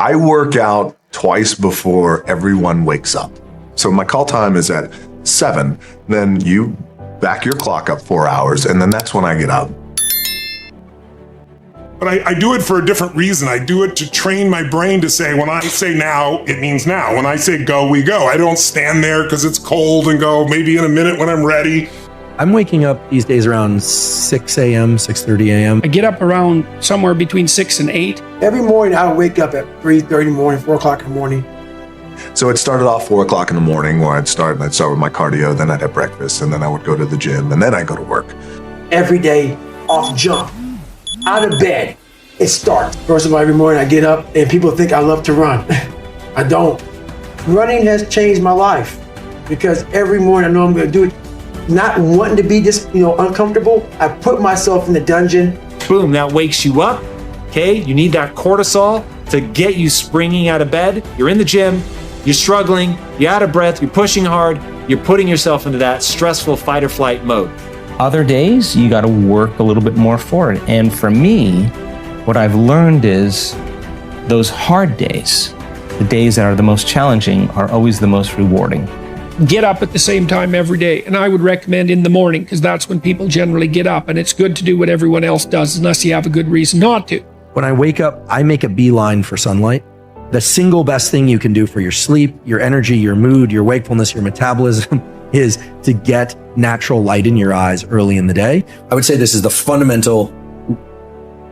I work out twice before everyone wakes up. So my call time is at 7. Then you back your clock up 4 hours, and then that's when I get up. But I do it for a different reason. I do it to train my brain to say, when I say now, it means now. When I say go, we go. I don't stand there because it's cold and go, maybe in a minute when I'm ready. I'm waking up these days around 6 a.m., 6:30 a.m. I get up around somewhere between 6 and 8. Every morning I wake up at 3:30 in the morning, 4 o'clock in the morning. So it started off 4 o'clock in the morning where I'd start with my cardio, then I'd have breakfast, and then I would go to the gym, and then I'd go to work. Every day, off jump, out of bed, it starts. First of all, every morning I get up and people think I love to run. I don't. Running has changed my life because every morning I know I'm gonna do it. Not wanting to be this, uncomfortable, I put myself in the dungeon. Boom, that wakes you up. Okay, you need that cortisol to get you springing out of bed. You're in the gym, you're struggling, you're out of breath, you're pushing hard, you're putting yourself into that stressful fight or flight mode. Other days, you got to work a little bit more for it. And for me, what I've learned is those hard days, the days that are the most challenging, are always the most rewarding. Get up at the same time every day. And I would recommend in the morning because that's when people generally get up. And it's good to do what everyone else does unless you have a good reason not to. When I wake up, I make a beeline for sunlight. The single best thing you can do for your sleep, your energy, your mood, your wakefulness, your metabolism is to get natural light in your eyes early in the day. I would say this is the fundamental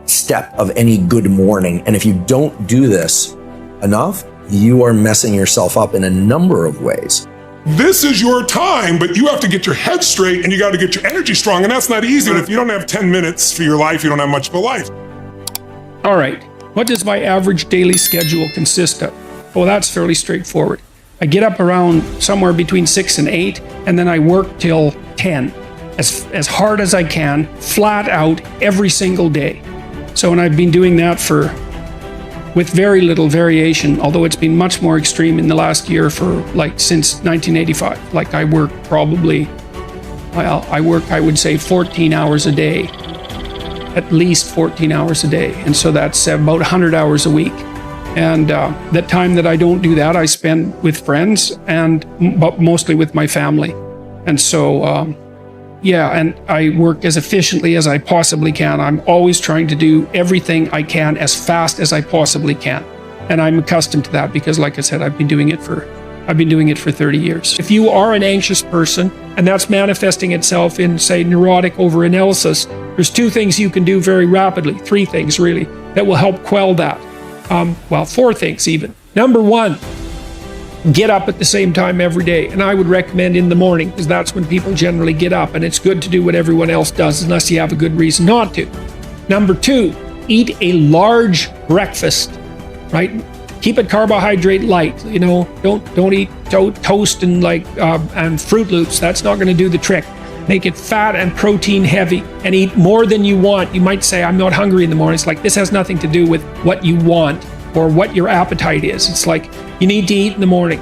step of any good morning. And if you don't do this enough, you are messing yourself up in a number of ways. This is your time, but you have to get your head straight and you got to get your energy strong. And that's not easy. And if you don't have 10 minutes for your life, you don't have much of a life. All right, what does my average daily schedule consist of? Well, that's fairly straightforward. I get up around somewhere between 6 and 8, and then I work till 10, as hard as I can, flat out every single day. So, and I've been doing that with very little variation, although it's been much more extreme in the last year since 1985. I work I would say 14 hours a day, at least 14 hours a day. And so that's about 100 hours a week. And the time that I don't do that, I spend with friends but mostly with my family. And so, and I work as efficiently as I possibly can. I'm always trying to do everything I can as fast as I possibly can. And I'm accustomed to that because, like I said, I've been doing it for 30 years. If you are an anxious person and that's manifesting itself in, say, neurotic overanalysis, there's 2 things you can do very rapidly, 3 things really, that will help quell that. 4 things even. Number 1, get up at the same time every day. And I would recommend in the morning because that's when people generally get up. And it's good to do what everyone else does unless you have a good reason not to. Number 2, eat a large breakfast, right? Keep it carbohydrate light. Don't eat toast and Fruit Loops. That's not going to do the trick. Make it fat and protein heavy and eat more than you want. You might say, I'm not hungry in the morning. It's like, this has nothing to do with what you want or what your appetite is. It's like, you need to eat in the morning.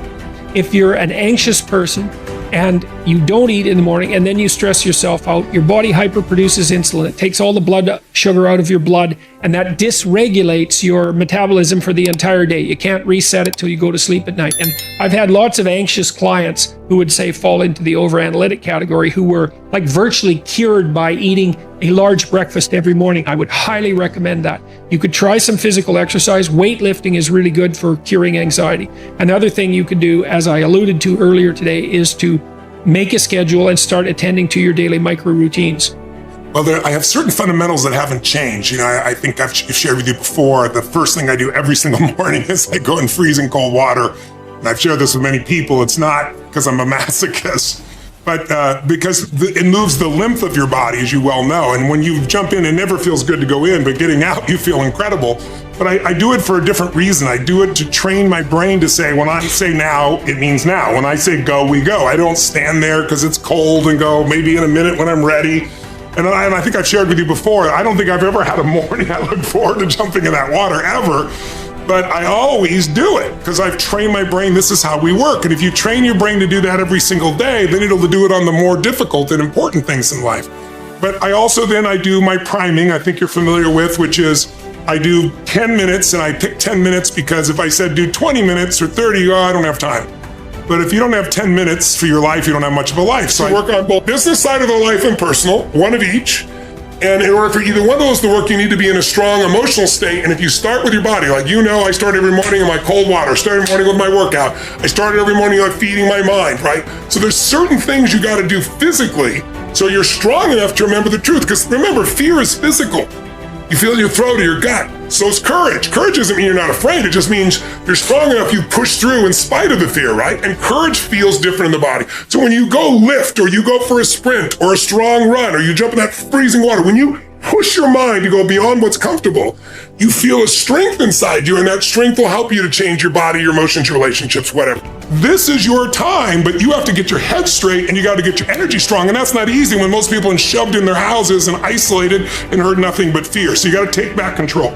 If you're an anxious person and you don't eat in the morning and then you stress yourself out, your body hyperproduces insulin. It takes all the blood sugar out of your blood, and that dysregulates your metabolism for the entire day. You can't reset it till you go to sleep at night. And I've had lots of anxious clients who would say fall into the overanalytic category who were virtually cured by eating a large breakfast every morning. I would highly recommend that. You could try some physical exercise. Weightlifting is really good for curing anxiety. Another thing you could do, as I alluded to earlier today, is to make a schedule and start attending to your daily micro routines. Well, I have certain fundamentals that haven't changed. I think I've shared with you before, the first thing I do every single morning is I go in freezing cold water. And I've shared this with many people. It's not because I'm a masochist, but because it moves the lymph of your body, as you well know. And when you jump in, it never feels good to go in, but getting out, you feel incredible. But I do it for a different reason. I do it to train my brain to say, when I say now, it means now. When I say go, we go. I don't stand there because it's cold and go, maybe in a minute when I'm ready. And I think I've shared with you before, I don't think I've ever had a morning I look forward to jumping in that water ever. But I always do it because I've trained my brain. This is how we work. And if you train your brain to do that every single day, then it'll do it on the more difficult and important things in life. But I do my priming, I think you're familiar with, which is I do 10 minutes, and I pick 10 minutes because if I said do 20 minutes or 30, oh, I don't have time. But if you don't have 10 minutes for your life, you don't have much of a life. So I work on both business side of the life and personal, one of each. And in order for either one of those to work, you need to be in a strong emotional state. And if you start with your body, like I start every morning in my cold water, start every morning with my workout. I start every morning like feeding my mind, right? So there's certain things you got to do physically so you're strong enough to remember the truth. Because remember, fear is physical. You feel it in your throat or your gut. So is courage. Courage doesn't mean you're not afraid. It just means you're strong enough, you push through in spite of the fear, right? And courage feels different in the body. So when you go lift or you go for a sprint or a strong run or you jump in that freezing water, when you push your mind to go beyond what's comfortable, you feel a strength inside you, and that strength will help you to change your body, your emotions, your relationships, whatever. This is your time, but you have to get your head straight and you got to get your energy strong. And that's not easy when most people are shoved in their houses and isolated and heard nothing but fear. So you got to take back control.